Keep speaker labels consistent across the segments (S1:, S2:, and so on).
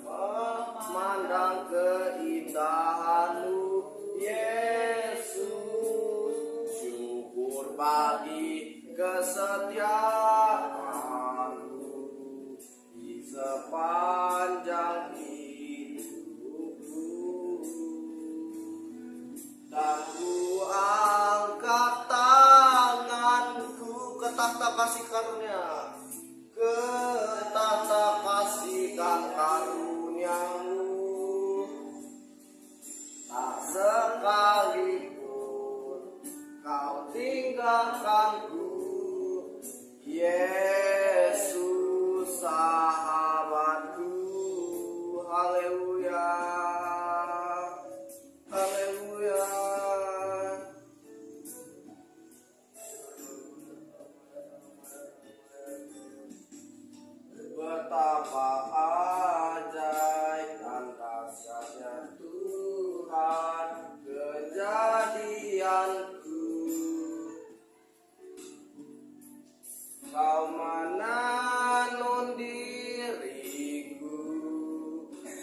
S1: memandang keindahan-Mu Yesus. Syukur bagi kesetiaan-Mu di sepanjang hidupku. Dan ku angkat tanganku ke tahta kasih karunia, ke tahta kasih dan karunia-Mu. Tak sekalipun Kau tinggalkanku, Yesus sahabatku. Haleluya, haleluya. Betapa ajaib dan dahsyatnya Tuhan kejadianku. Kau menenun diriku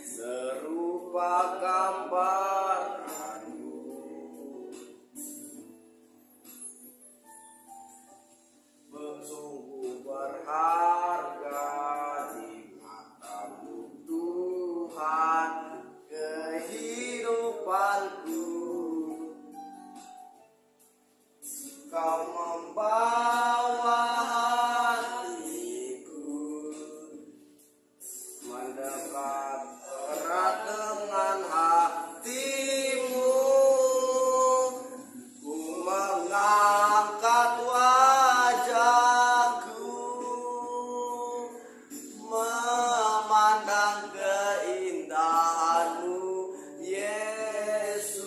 S1: serupa gambaran-Mu. Sungguh berharga di mata-Mu Tuhan kehidupanku. Kau membawa hatiku mendekat erat dengan hati-Mu. Ku mengangkat wajahku memandang keindahan-Mu Yesus.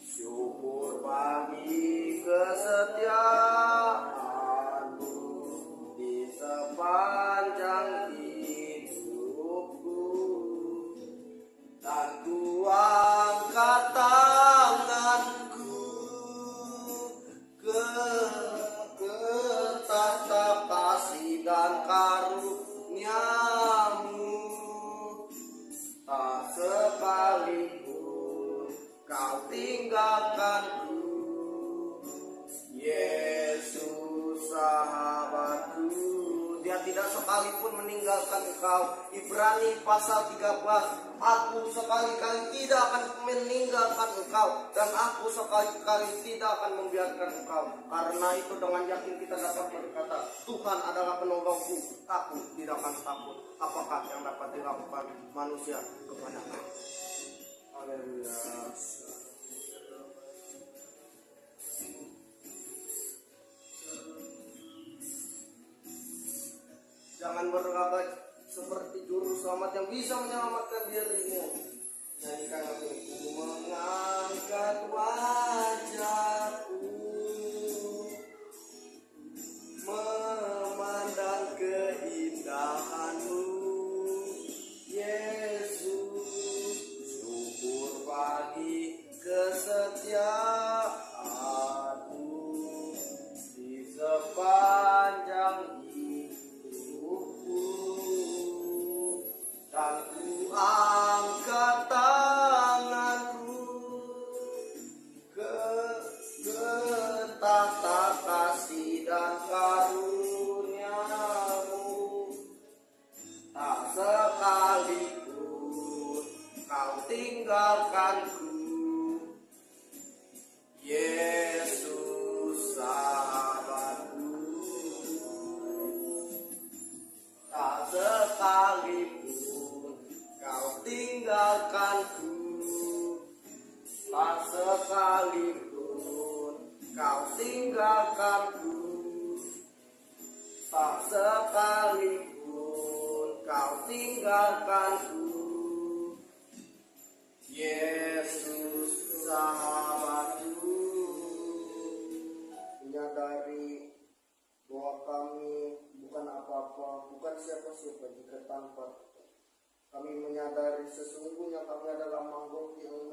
S1: Syukur bagi kesetiaan-Mu di sepanjang hidupku. Dan ku angkat tanganku ke tahta kasih dan karunia-Mu. Tak sekalipun Kau tinggalkanku, Yesus sahabatku. Dia tidak sekalipun meninggalkan engkau. Ibrani pasal 13, aku sekali-kali tidak akan meninggalkan engkau, dan aku sekali-kali tidak akan membiarkan engkau. Karena itu dengan yakin kita dapat berkata, Tuhan adalah penolongku, aku tidak akan takut. Apakah yang dapat dilakukan manusia kepadaku? Haleluya. Jangan berkata seperti juru selamat yang bisa menyelamatkan dirimu. Nyanyikan lagu ini. Ku mengangkat wajahku memandang keindahan-Mu Yesus. Syukur bagi kesetiaan-Mu di sepanjang hidupku. Dan ku angkat tanganku ke tahta kasih dan karunia-Mu. Tak sekalipun Kau tinggalkanku, Yesus sahabatku. Tak sekalipun Kau tinggalkanku, tak sekalipun Kau tinggalkanku, tak sekalipun Kau tinggalkanku, Yesus sahabatku. Menyadari bahwa kami bukan apa-apa, bukan siapa-siapa jika tanpa kami menyadari sesungguhnya kami adalah makhluk yang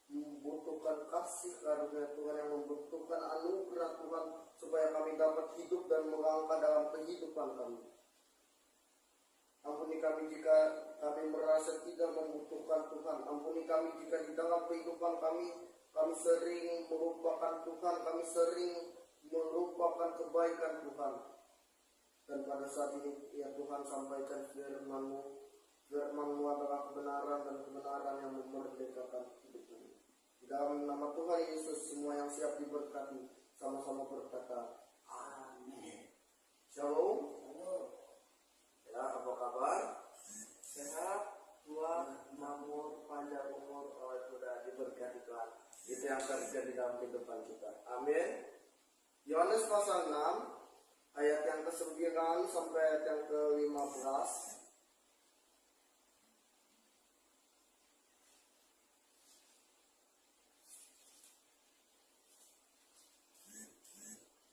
S1: membutuhkan kasih karunia Tuhan, yang membutuhkan anugerah Tuhan supaya kami dapat hidup dan melangkah dalam kehidupan kami. Ampuni kami jika kami merasa tidak membutuhkan Tuhan. Ampuni kami jika di dalam kehidupan kami sering melupakan Tuhan, kami sering melupakan kebaikan Tuhan. Dan pada saat ini ya Tuhan, sampaikan firman-Mu. Firman-Mu adalah kebenaran, dan kebenaran yang memerdekakan hidup kami. Di dalam nama Tuhan Yesus, semua yang siap diberkati sama-sama berkata amin. Shalom. Ya, apa kabar? Sehat, tua, makmur, panjang umur, sudah diberkati Tuhan. Itu yang terjadi dalam kehidupan kita. Amin. Yohanes pasal 6 ayat yang ke-9 sampai ayat yang ke-15.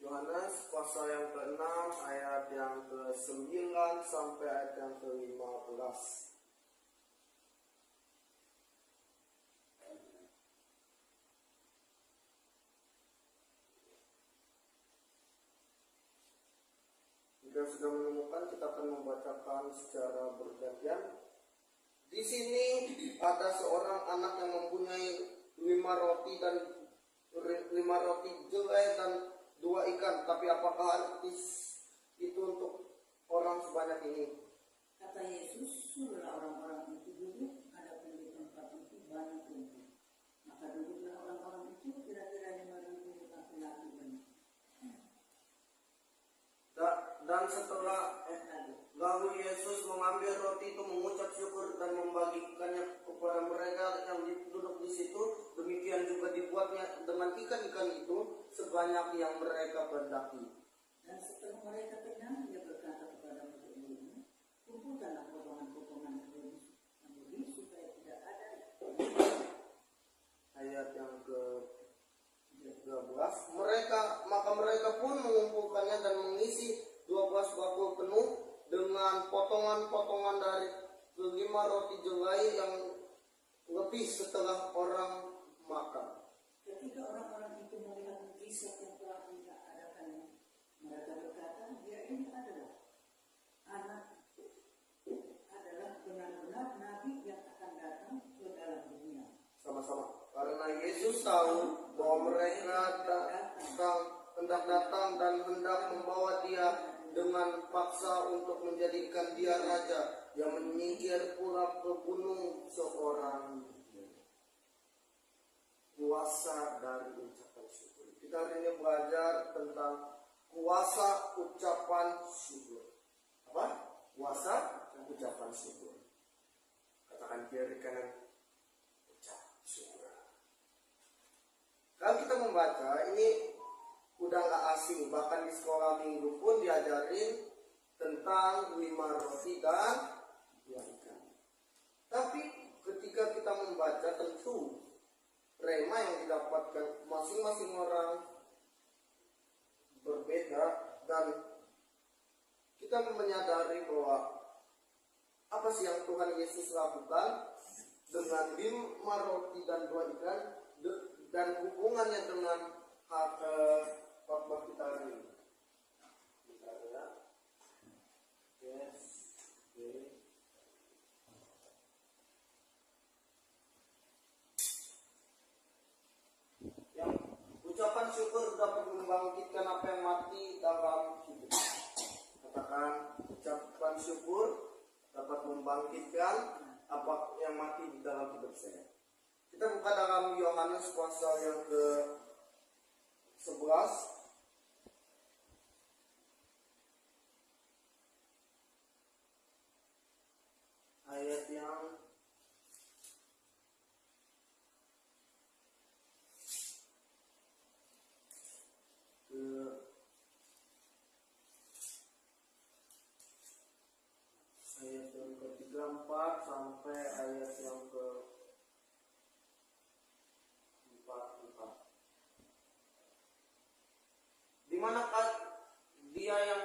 S1: Yohanes pasal yang ke-6 ayat yang ke-9 sampai ayat yang ke-15. Jika sudah menemukan, kita akan membacakan secara bergantian. Di sini ada seorang anak yang mempunyai 5 roti jelai dan 2 ikan. Tapi apakah arti itu untuk orang sebanyak ini?
S2: Kata Yesus, suruhlah orang-orang itu duduk, adapun di tempat itu banyak rumput. Maka duduklah orang-orang itu, kira-kira 5.000 laki-laki banyak.
S1: Dan setelah lalu Yesus mengambil roti itu, mengucap syukur dan membagikannya kepada mereka yang duduk di situ. Demikian juga dibuatnya dengan ikan-ikan itu sebanyak yang mereka kehendaki.
S2: Dan setelah mereka kenyang, dia berkata kepada murid-muridnya, kumpulkanlah potongan-potongan yang lebih supaya tidak ada.
S1: Ayat yang ke-13. Maka mereka pun mengumpulkannya dan mengisi 12 bakul penuh dengan potongan-potongan dari 5 roti jelai yang lebih setelah orang makan.
S2: Ketika orang-orang itu melihat mukjizat yang telah mereka adakannya, mereka berkata, dia ini adalah benar-benar nabi yang akan datang ke dalam dunia.
S1: Sama-sama. Karena Yesus tahu bahwa mereka hendak datang dan hendak membawa dia dengan paksa untuk menjadikan dia raja, yang menyingkir pula ke gunung seorang kuasa dari ucapan syukur. Kita hari ini belajar tentang kuasa ucapan syukur. Apa? Kuasa ucapan syukur. Katakan kiri kanan, ucap syukur. Kalau kita membaca ini udah gak asing, bahkan di sekolah minggu pun diajarin tentang 5 roti dan 2 ikan. Tapi ketika kita membaca, tentu rema yang didapatkan masing-masing orang berbeda, dan kita menyadari bahwa apa sih yang Tuhan Yesus lakukan dengan 5 roti dan 2 ikan dan hubungannya dengan khotbah kita hari ini. Bentar ya. Yes. Okay. Yang ucapan syukur dapat membangkitkan apa yang mati dalam hidup. Katakan, ucapan syukur dapat membangkitkan apa yang mati di dalam hidup saya. Kita buka dalam Yohanes pasal yang ke-11. Ayat yang ke-34 sampai ayat yang ke-44. Di manakah dia yang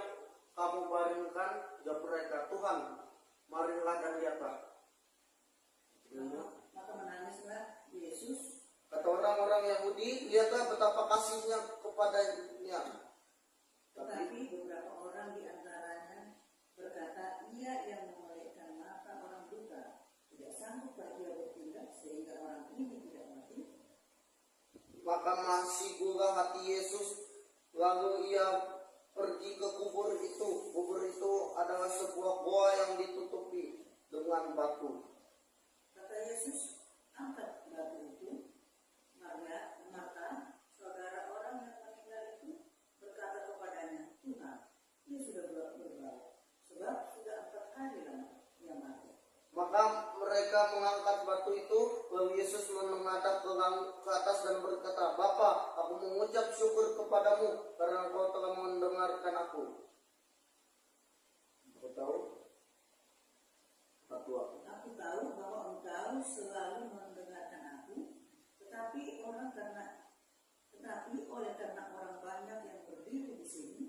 S1: kamu baringkan? Jawab mereka, Tuhan, marilah dan lihatlah.
S2: Maka menangislah Yesus.
S1: Kata orang-orang Yahudi, lihatlah betapa kasihnya kepadanya.
S2: Tetapi beberapa orang di antaranya berkata, ia yang memulai
S1: buka hati Yesus. Lalu ia pergi ke kubur itu. Kubur itu adalah sebuah goa yang ditutupi dengan batu.
S2: Kata Yesus, angkat batu itu. Maka saudara orang yang meninggal itu berkata kepadanya, Tuhan, ia sudah berbalik, sebab sudah 4 hari lama ia mati.
S1: Maka mereka mengangkat batu itu, lalu Yesus menghadap ke atas dan berkata, Bapa, aku mengucap syukur kepadamu karena Engkau telah mendengarkan aku. Kau tahu? Batu aku.
S2: Aku tahu bahwa engkau selalu mendengarkan aku, tetapi oleh karena orang banyak yang berdiri di sini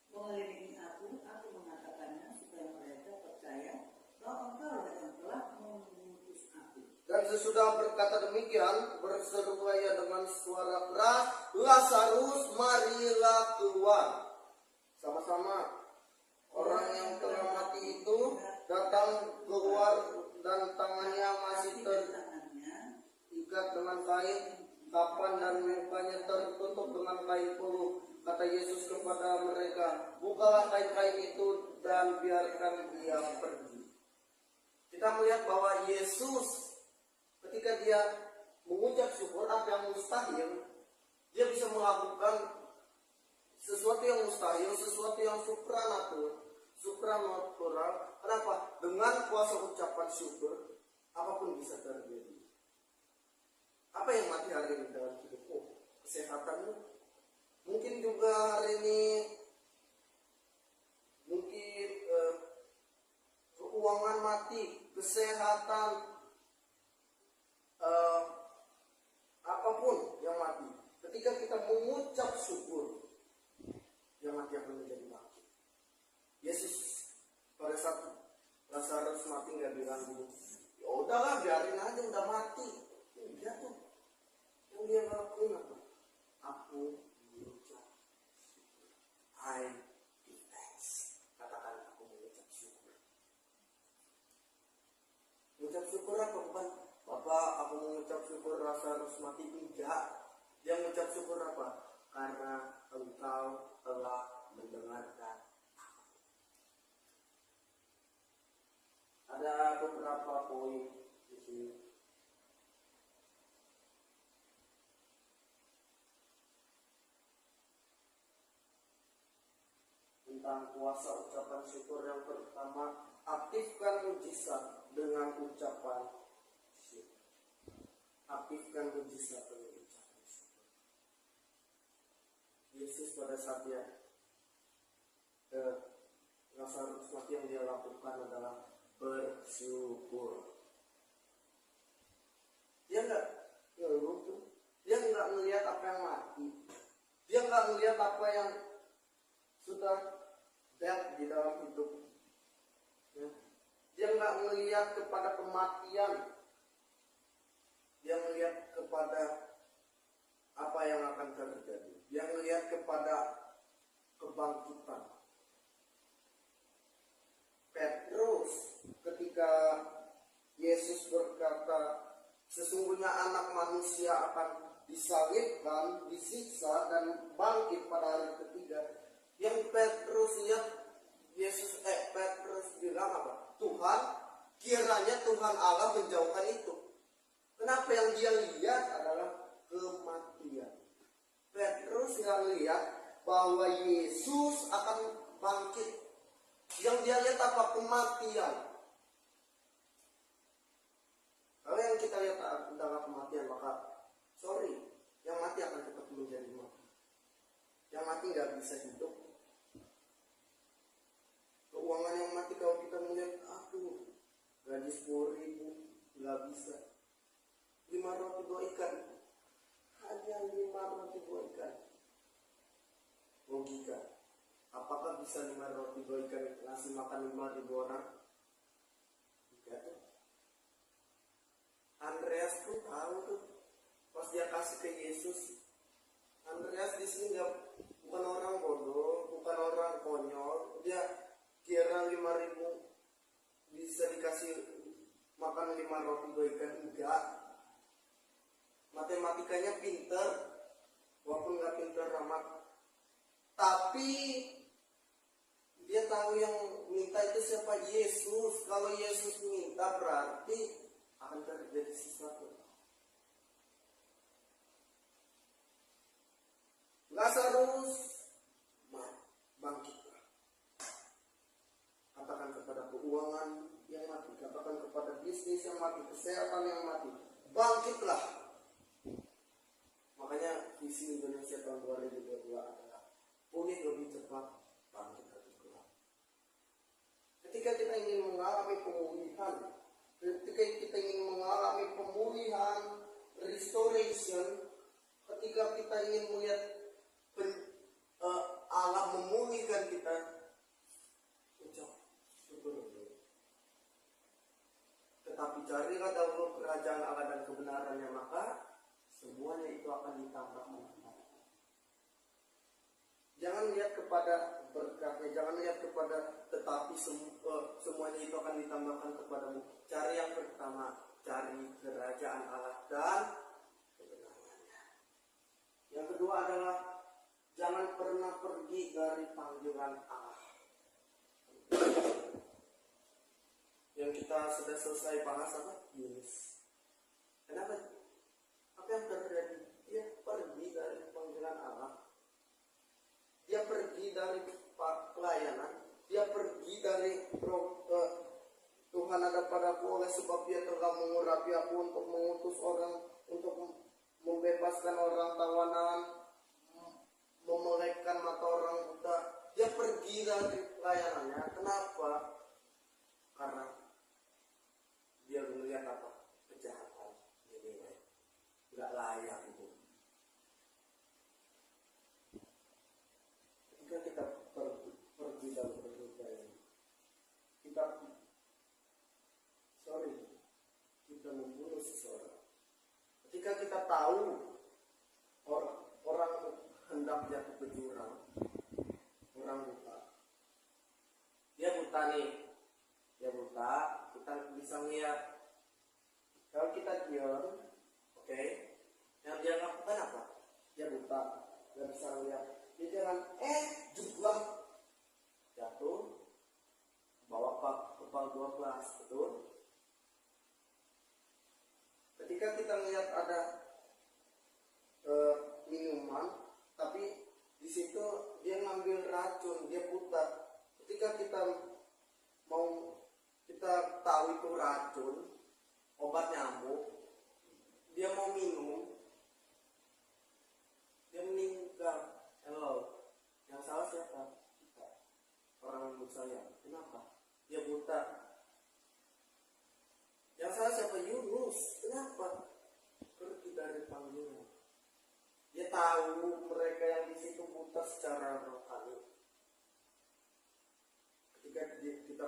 S2: mengelilingi aku mengatakannya supaya mereka percaya bahwa engkau yang telah mengutus aku.
S1: Dan sesudah berkata demikian, berseru ia dengan suara keras, Lazarus, marilah keluar. Sama-sama. Orang yang telah mati itu datang keluar dan tangannya masih terikat dengan kain kapan dan mukanya tertutup dengan kain puluh. Kata Yesus kepada mereka, bukalah kain-kain itu dan biarkan dia pergi. Kita melihat bahwa Yesus ketika dia mengucap syukur, apa yang mustahil, dia bisa melakukan sesuatu yang mustahil, sesuatu yang supranatural. Kenapa? Dengan kuasa ucapan syukur, apapun bisa terjadi. Apa yang mati hari ini dalam hidupmu? Kesehatanmu. Mungkin juga hari ini, mungkin keuangan mati, kesehatan, apapun yang mati. Ketika kita mengucap syukur, yang mati akan menjadi bangkit. Yesus pada saat Lazarus mati nggak bilang dulu, ya udahlah biarin aja udah mati. Dia tuh yang dia lakuin apa? Aku mengucap syukur. I give thanks. Katakan aku mengucap syukur. Mengucap syukur apa bukan? Bapak, aku mengucap syukur Lazarus mati. Enggak. Dia mengucap syukur apa? Karena engkau telah mendengarkan. Ada beberapa poin di sini. Tentang kuasa ucapan syukur. Yang pertama, aktifkan mujizat dengan ucapan syukur. Aktifkan mujizat dengan ucapan syukur. Yesus pada saat dia Lazarus mati, yang dia lakukan adalah bersyukur. Dia nggak ngeluh tuh. Dia nggak melihat apa yang mati. Dia nggak melihat apa yang sudah dead di dalam hidup. Dia nggak melihat kepada kematian. Dia melihat kepada apa yang akan terjadi. Dia melihat kepada kebangkitan. Petrus ketika Yesus berkata, sesungguhnya anak manusia akan disalibkan, disiksa dan bangkit pada hari ketiga. Yang Petrus lihat Petrus bilang apa? Tuhan, kiranya Tuhan Allah menjauhkan itu. Kenapa? Yang dia lihat adalah kematian. Petrus nggak lihat bahwa Yesus akan bangkit. Yang dia lihat apa? Kematian. Kalau yang kita lihat adalah kematian, maka sorry, yang mati akan tetap menjadi mati. Yang mati nggak bisa hidup. Keuangan yang mati kalau kita melihat, aduh, gaji 10.000 nggak bisa. 5 roti 2 ikan, hanya 5 roti 2 ikan. Logika, apakah bisa 5 roti 2 ikan ngasih makan 5.000 orang? Tidak tuh. Andreas tuh tahu tuh, pas dia kasih ke Yesus. Andreas di sini bukan orang bodoh, bukan orang konyol. Dia kira 5.000 bisa dikasih makan 5 roti 2 ikan. Enggak. Matematikanya pinter. walaupun nggak pintar amat, tapi dia tahu yang minta itu siapa? Yesus. Kalau Yesus minta berarti akan terjadi sesuatu. Lazarus bangkitlah. Katakan kepada keuangan yang mati, katakan kepada bisnis yang mati, kesehatan yang mati, bangkitlah. Makanya visi Indonesia tahun 2022 adalah pulih lebih cepat, bangkit lebih kuat. Ketika kita ingin mengalami pemulihan, ketika kita ingin mengalami pemulihan, restoration, ketika kita ingin melihat Allah memulihkan kita, ucap syukur. Tetapi carilah dahulu kerajaan Allah dan kebenarannya, maka semuanya itu akan ditambahkan. Jangan lihat kepada berkatnya, jangan lihat kepada tetapi semuanya itu akan ditambahkan kepadamu. Cari yang pertama, cari kerajaan Allah dan kebenarannya. Yang kedua adalah jangan pernah pergi dari panggilan Allah. Yang kita sudah selesai bahas apa? Yunus. Kenapa? Apa yang terjadi? Dia pergi dari panggilan Allah. Dia pergi dari pelayanan. Dia pergi dari Tuhan ada padaku, oleh sebab dia telah mengurapi aku untuk mengutus orang, untuk membebaskan orang tawanan, memelekkan mata orang buta. Dia pergi dari pelayanannya. Kenapa? Karena dia melihat apa? Kejahatan. Ini nggak layak itu. Ketika kita pergi dalam berdoa, kita membunuh seseorang. Ketika kita tahu orang hendak jatuh ke jurang, orang buta. Dia buta nih, kita bisa lihat. Kalau kita diam, oke, yang dia lakukan apa? Dia buta, nggak bisa lihat. Dia jangan jublah jatuh, bawa kepala 12, betul? Ketika kita lihat ada minuman, tapi di situ dia ngambil racun, dia buta. Ketika kita tahu itu racun, obat nyamuk, dia mau minum, dia meninggal. Hello, yang salah siapa? Kita. Orang yang saya. Kenapa? Dia buta. Yang salah siapa? Yunus. Kenapa? Pergi dari panggilan. Dia tahu mereka yang di situ buta secara rohani. Ketika kita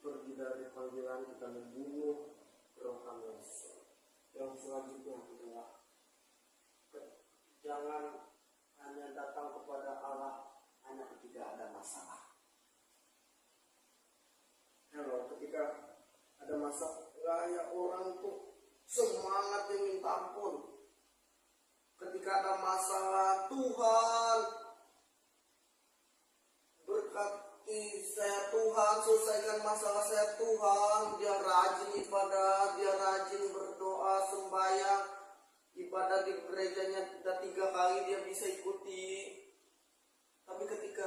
S1: pergi dari panggilan, kita membunuh rohani. Yang selanjutnya adalah jangan hanya datang kepada Allah hanya ketika ada masalah. Kalau ketika ada masalah, ya orang tuh semangat yang minta ampun. Ketika ada masalah, Tuhan berkati saya, Tuhan selesaikan masalah saya, Tuhan. Dia rajin ibadah, dia rajin berdoa, sembahyang, ibadah di gerejanya sudah 3 kali dia bisa ikuti. Tapi ketika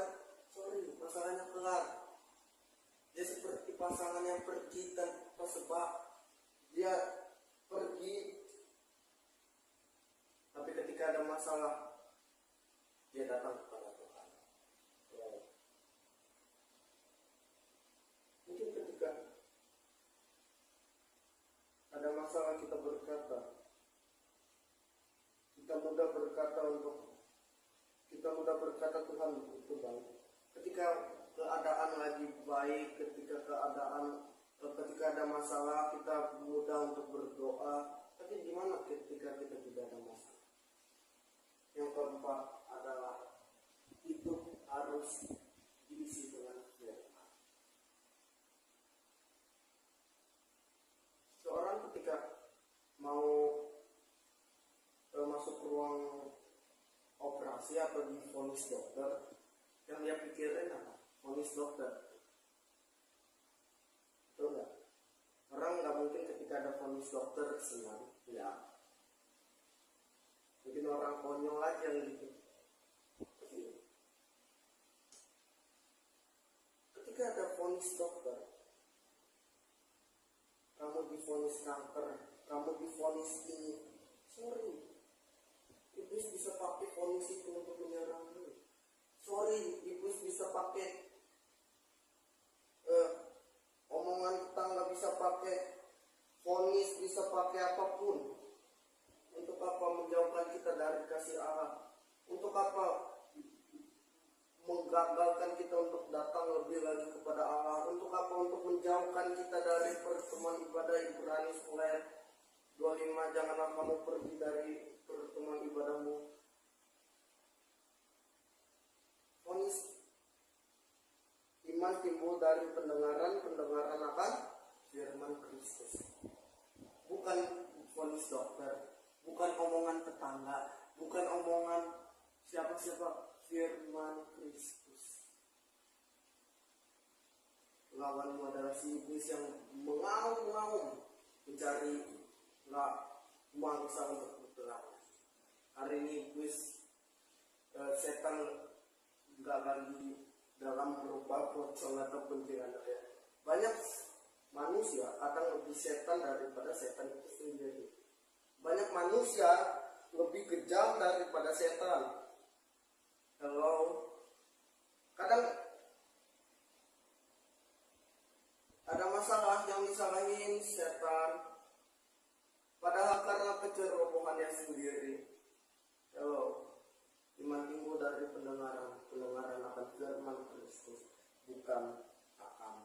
S1: masalahnya kelar, dia seperti pasangan yang pergi tanpa sebab. Dia pergi, tapi ketika ada masalah, dia datang kepada Tuhan. Mungkin ketika ada masalah kita berkata, kita mudah berkata Tuhan itu baik. Ketika keadaan lagi baik, ketika ada masalah, kita mudah untuk berdoa. Tapi gimana ketika kita tidak ada masalah? Yang keempat adalah hidup harus diisi dengan firman. Seorang ketika mau masuk ruang operasi pasti atau divonis dokter, yang dia pikirin apa? Vonis dokter. Betul nggak? Orang nggak mungkin ketika ada vonis dokter senang, ya. Mungkin orang konyol aja gitu. Ketika ada vonis dokter, kamu divonis kanker, kamu divonis ini, sorry, iblis bisa pakai vonis itu untuk menyerangmu. Sorry, iblis bisa pakai omongan tetangga, bisa pakai vonis, bisa pakai apapun. Untuk apa? Menjauhkan kita dari kasih Allah. Untuk apa? Menggagalkan kita untuk datang lebih lagi kepada Allah. Untuk apa? Untuk menjauhkan kita dari pertemuan ibadah. Ibrani 10:25, janganlah kamu pergi dari pertemuan ibadahmu. Vonis iman timbul dari pendengaran akan firman Kristus. Bukan vonis dokter, bukan omongan tetangga, bukan omongan siapa-siapa, firman Kristus. Lawanmu adalah si iblis yang mengaum-ngaum mencari mangsa untuk berperang. Hari ini iblis setan gagal di dalam berupa pocong atau kuntilanak ya. Banyak manusia kadang lebih setan daripada setan itu sendiri. Banyak manusia lebih kejam daripada setan. Kalau kadang ada masalah yang disalahin setan, padahal karena kecerobohannya sendiri. Kalau iman timbul dari pendengaran akan firman Kristus, bukan akan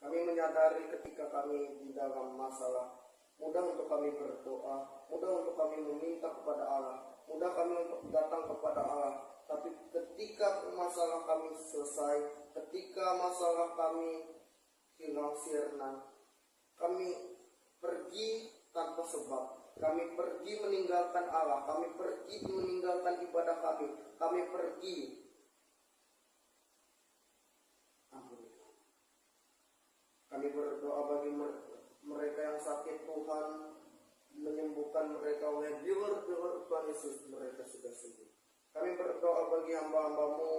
S1: kami menyadari ketika kami di dalam masalah, mudah untuk kami berdoa, mudah untuk kami meminta kepada Allah, mudah kami untuk datang kepada Allah. Tapi ketika masalah kami selesai, ketika masalah kami hilang sirna, kami pergi tanpa sebab. Kami pergi meninggalkan Allah, kami pergi meninggalkan ibadah kami pergi. Kami berdoa bagi mereka yang sakit, Tuhan menyembuhkan mereka oleh bilur-bilur Tuhan Yesus, mereka sudah sembuh. Kami berdoa bagi hamba-hambamu,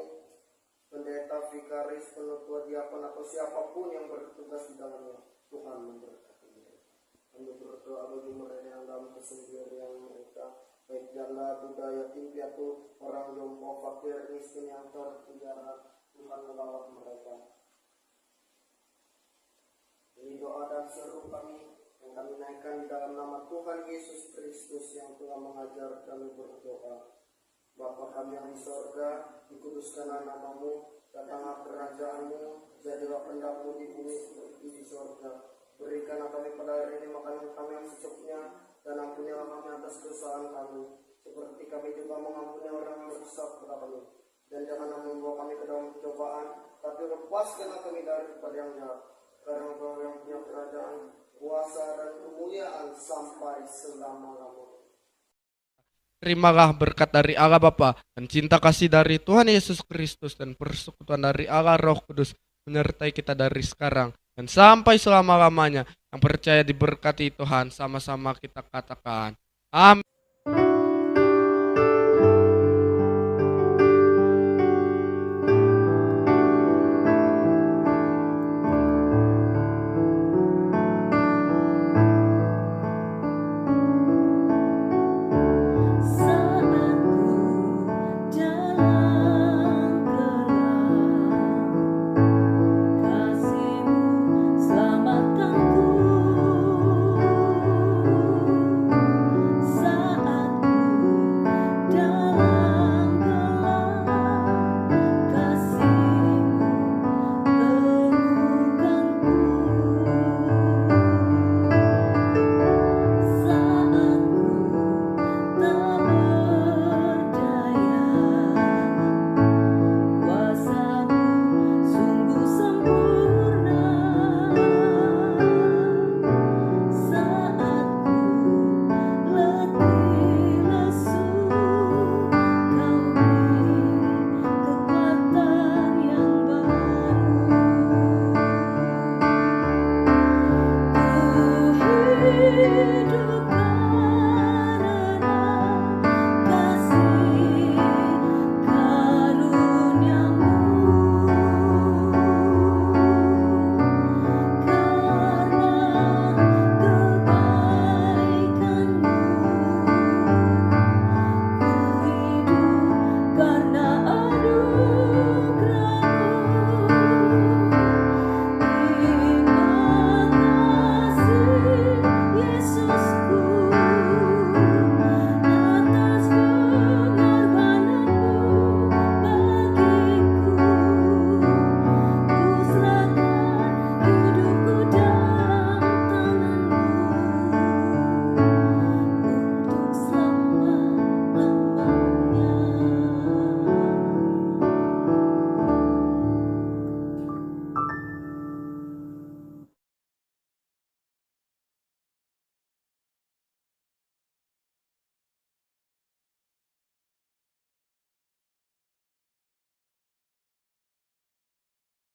S1: pendeta, vikaris, penutua, diakon atau siapapun yang bertugas di dalamnya, Tuhan memberkati mereka. Kami berdoa bagi mereka yang dalam kesendirian mereka, baik janda, duda, yatim piatu, orang jompo, fakir, miskin yang terpenjara, Tuhan melawat mereka. Ini doa dan seru kami yang kami naikkan di dalam nama Tuhan Yesus Kristus yang telah mengajar kami berdoa. Bapa kami yang di sorga, dikuduskanlah namamu, datanglah kerajaanmu, jadilah kehendak-Mu di bumi seperti di sorga. Berikanlah kami pada hari ini makanan kami yang secukupnya, dan ampunilah kami atas kesalahan kami, seperti kami juga mengampuni orang yang berdosa kepada kami. Dan janganlah membawa kami ke dalam pencobaan, tapi lepaskanlah kami daripada yang jahat. Karena Engkau yang punya kerajaan, kuasa dan kemuliaan sampai selama-lamanya.
S3: Terimalah berkat dari Allah Bapa dan cinta kasih dari Tuhan Yesus Kristus dan persekutuan dari Allah Roh Kudus menyertai kita dari sekarang dan sampai selama-lamanya. Yang percaya diberkati Tuhan, sama-sama kita katakan amin.